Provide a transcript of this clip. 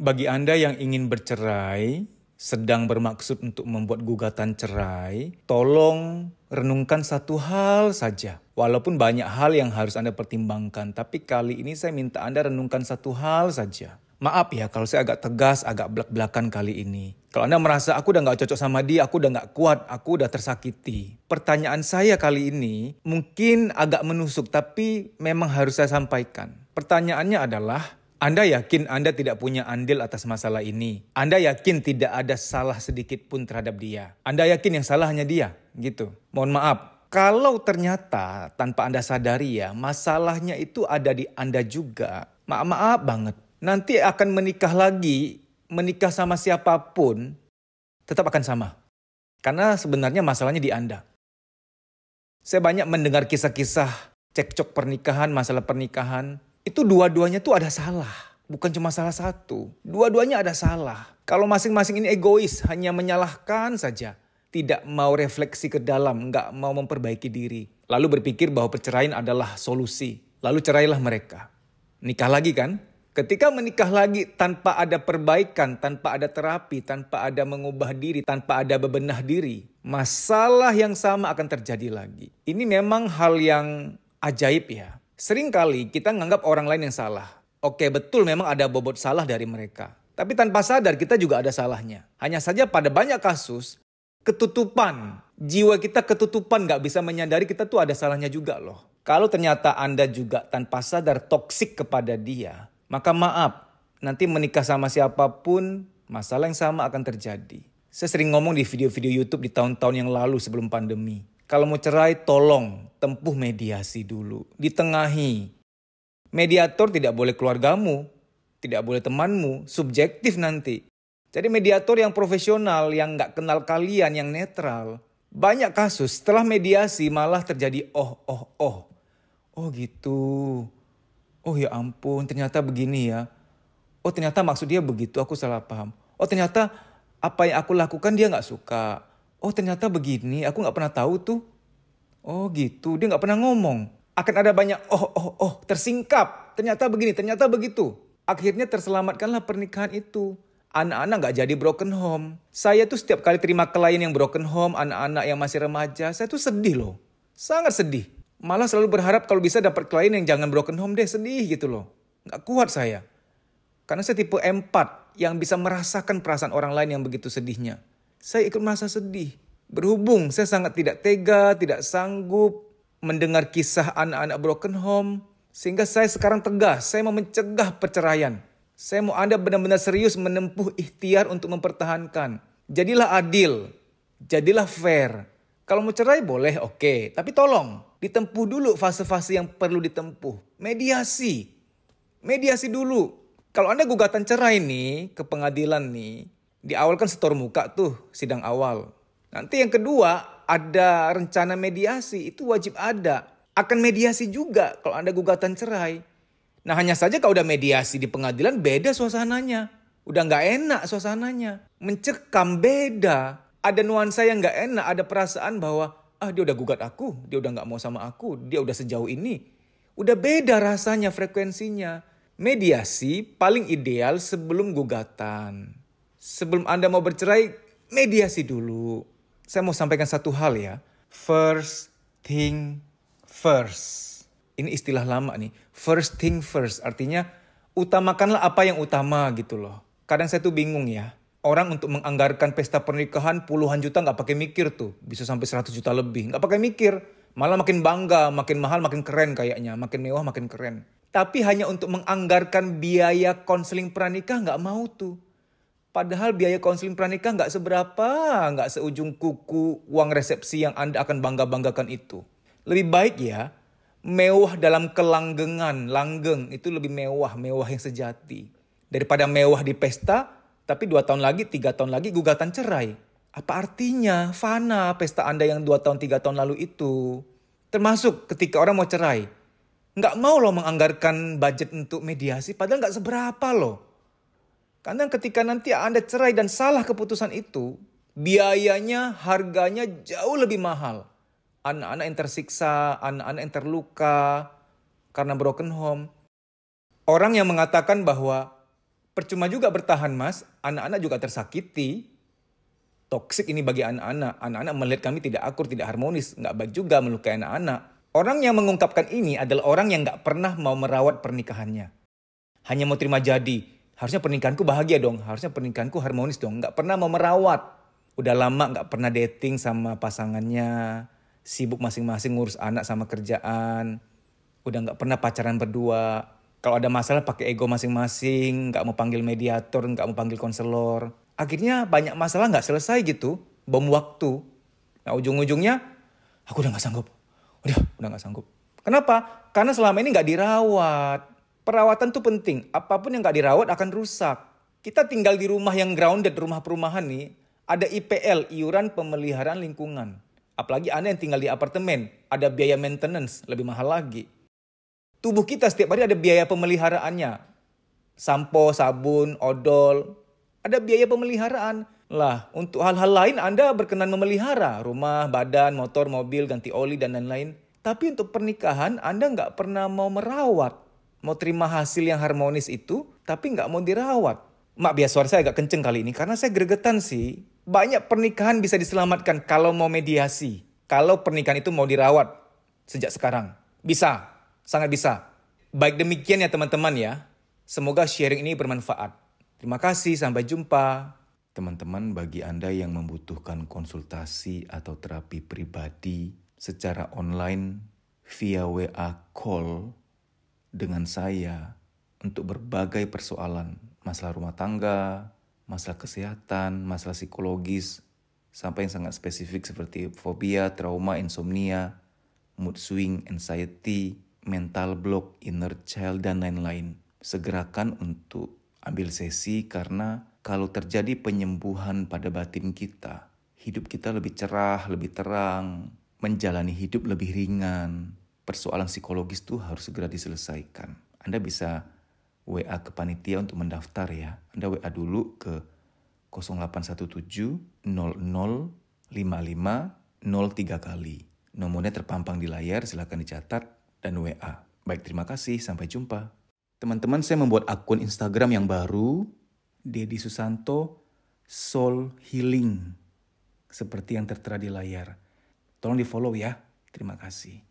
Bagi Anda yang ingin bercerai, sedang bermaksud untuk membuat gugatan cerai, tolong renungkan satu hal saja. Walaupun banyak hal yang harus Anda pertimbangkan, tapi kali ini saya minta Anda renungkan satu hal saja. Maaf ya kalau saya agak tegas, agak belak-belakan kali ini. Kalau Anda merasa aku udah gak cocok sama dia, aku udah gak kuat, aku udah tersakiti. Pertanyaan saya kali ini mungkin agak menusuk, tapi memang harus saya sampaikan. Pertanyaannya adalah, Anda yakin Anda tidak punya andil atas masalah ini? Anda yakin tidak ada salah sedikit pun terhadap dia? Anda yakin yang salah hanya dia? Gitu. Mohon maaf, kalau ternyata tanpa Anda sadari ya, masalahnya itu ada di Anda juga. Maaf banget. Nanti akan menikah lagi, menikah sama siapapun, tetap akan sama. Karena sebenarnya masalahnya di Anda. Saya banyak mendengar kisah-kisah cekcok pernikahan, masalah pernikahan. Itu dua-duanya tuh ada salah. Bukan cuma salah satu. Dua-duanya ada salah. Kalau masing-masing ini egois, hanya menyalahkan saja. Tidak mau refleksi ke dalam, nggak mau memperbaiki diri. Lalu berpikir bahwa perceraian adalah solusi. Lalu cerailah mereka. Nikah lagi kan? Ketika menikah lagi tanpa ada perbaikan, tanpa ada terapi, tanpa ada mengubah diri, tanpa ada bebenah diri, masalah yang sama akan terjadi lagi. Ini memang hal yang ajaib ya. Seringkali kita menganggap orang lain yang salah. Oke, betul memang ada bobot salah dari mereka. Tapi tanpa sadar kita juga ada salahnya. Hanya saja pada banyak kasus, ketutupan. Jiwa kita ketutupan, gak bisa menyadari kita tuh ada salahnya juga loh. Kalau ternyata Anda juga tanpa sadar toksik kepada dia, maka maaf, nanti menikah sama siapapun, masalah yang sama akan terjadi. Saya sering ngomong di video-video YouTube di tahun-tahun yang lalu sebelum pandemi. Kalau mau cerai, tolong tempuh mediasi dulu. Ditengahi. Mediator tidak boleh keluargamu, tidak boleh temanmu, subjektif nanti. Jadi mediator yang profesional, yang gak kenal kalian, yang netral. Banyak kasus setelah mediasi malah terjadi Oh gitu. Oh ya ampun, ternyata begini ya. Oh ternyata maksud dia begitu, aku salah paham. Oh ternyata apa yang aku lakukan dia gak suka. Oh ternyata begini, aku gak pernah tahu tuh. Oh gitu, dia gak pernah ngomong. Akan ada banyak tersingkap. Ternyata begini, ternyata begitu. Akhirnya terselamatkanlah pernikahan itu. Anak-anak gak jadi broken home. Saya tuh setiap kali terima klien yang broken home, anak-anak yang masih remaja, saya tuh sedih loh. Sangat sedih. Malah selalu berharap kalau bisa dapat klien yang jangan broken home deh, sedih gitu loh. Gak kuat saya. Karena saya tipe empat yang bisa merasakan perasaan orang lain yang begitu sedihnya. Saya ikut merasa sedih. Berhubung saya sangat tidak tega, tidak sanggup mendengar kisah anak-anak broken home. Sehingga saya sekarang tegas, saya mau mencegah perceraian. Saya mau Anda benar-benar serius menempuh ikhtiar untuk mempertahankan. Jadilah adil, jadilah fair. Kalau mau cerai boleh oke, tapi tolong ditempuh dulu fase-fase yang perlu ditempuh. Mediasi dulu. Kalau Anda gugatan cerai nih ke pengadilan nih, di awal kan setor muka tuh sidang awal. Nanti yang kedua ada rencana mediasi, itu wajib ada. Akan mediasi juga kalau Anda gugatan cerai. Nah hanya saja kalau udah mediasi di pengadilan beda suasananya. Udah gak enak suasananya. Mencekam beda. Ada nuansa yang gak enak, ada perasaan bahwa dia udah gugat aku, dia udah gak mau sama aku, dia udah sejauh ini. Udah beda rasanya, frekuensinya. Mediasi paling ideal sebelum gugatan. Sebelum Anda mau bercerai, mediasi dulu. Saya mau sampaikan satu hal ya. First thing first. Ini istilah lama nih. First thing first. Artinya utamakanlah apa yang utama gitu loh. Kadang saya tuh bingung ya. Orang untuk menganggarkan pesta pernikahan puluhan juta gak pakai mikir tuh. Bisa sampai 100 juta lebih. Gak pakai mikir. Malah makin bangga, makin mahal, makin keren kayaknya. Makin mewah, makin keren. Tapi hanya untuk menganggarkan biaya konseling pranikah gak mau tuh. Padahal biaya konseling pranikah gak seberapa, gak seujung kuku uang resepsi yang Anda akan bangga-banggakan itu. Lebih baik ya, mewah dalam kelanggengan, langgeng itu lebih mewah yang sejati. Daripada mewah di pesta, tapi 2 tahun lagi, 3 tahun lagi gugatan cerai. Apa artinya fana pesta Anda yang 2 tahun, 3 tahun lalu itu. Termasuk ketika orang mau cerai. Gak mau loh menganggarkan budget untuk mediasi, padahal gak seberapa loh. Karena ketika nanti Anda cerai dan salah keputusan itu, biayanya, harganya jauh lebih mahal. Anak-anak yang tersiksa, anak-anak yang terluka karena broken home. Orang yang mengatakan bahwa Percuma juga bertahan mas, anak-anak juga tersakiti. Toksik ini bagi anak-anak. Anak-anak melihat kami tidak akur, tidak harmonis. Nggak baik juga melukai anak-anak. Orang yang mengungkapkan ini adalah orang yang nggak pernah mau merawat pernikahannya. Hanya mau terima jadi. Harusnya pernikahanku bahagia dong. Harusnya pernikahanku harmonis dong. Nggak pernah mau merawat. Udah lama nggak pernah dating sama pasangannya. Sibuk masing-masing ngurus anak sama kerjaan. Udah nggak pernah pacaran berdua. Kalau ada masalah pakai ego masing-masing. Nggak mau panggil mediator, nggak mau panggil konselor. Akhirnya banyak masalah nggak selesai gitu. Bom waktu. Nah ujung-ujungnya aku udah nggak sanggup. Udah nggak sanggup. Kenapa? Karena selama ini nggak dirawat. Perawatan tuh penting. Apapun yang nggak dirawat akan rusak. Kita tinggal di rumah yang grounded, rumah perumahan nih. Ada IPL, iuran pemeliharaan lingkungan. Apalagi Anda yang tinggal di apartemen. Ada biaya maintenance, lebih mahal lagi. Tubuh kita setiap hari ada biaya pemeliharaannya. Sampo, sabun, odol. Ada biaya pemeliharaan. Lah, untuk hal-hal lain Anda berkenan memelihara. Rumah, badan, motor, mobil, ganti oli, dan lain-lain. Tapi untuk pernikahan Anda nggak pernah mau merawat. Mau terima hasil yang harmonis itu, tapi nggak mau dirawat. Mak, biar suara saya agak kenceng kali ini, karena saya gregetan sih. Banyak pernikahan bisa diselamatkan kalau mau mediasi. Kalau pernikahan itu mau dirawat sejak sekarang. Bisa, sangat bisa. Baik demikian ya teman-teman ya. Semoga sharing ini bermanfaat. Terima kasih, sampai jumpa. Teman-teman, bagi Anda yang membutuhkan konsultasi atau terapi pribadi secara online via WA call dengan saya untuk berbagai persoalan, masalah rumah tangga, masalah kesehatan, masalah psikologis, sampai yang sangat spesifik seperti fobia, trauma, insomnia, mood swing, anxiety, mental block, inner child, dan lain-lain. Segerakan untuk ambil sesi karena kalau terjadi penyembuhan pada batin kita, hidup kita lebih cerah, lebih terang, menjalani hidup lebih ringan. Persoalan psikologis itu harus segera diselesaikan. Anda bisa WA ke panitia untuk mendaftar ya. Anda WA dulu ke 0817 00 55 03 kali. Nomornya terpampang di layar, silakan dicatat dan WA. Baik, terima kasih. Sampai jumpa. Teman-teman, saya membuat akun Instagram yang baru, Dedi Susanto Soul Healing, seperti yang tertera di layar. Tolong di follow ya. Terima kasih.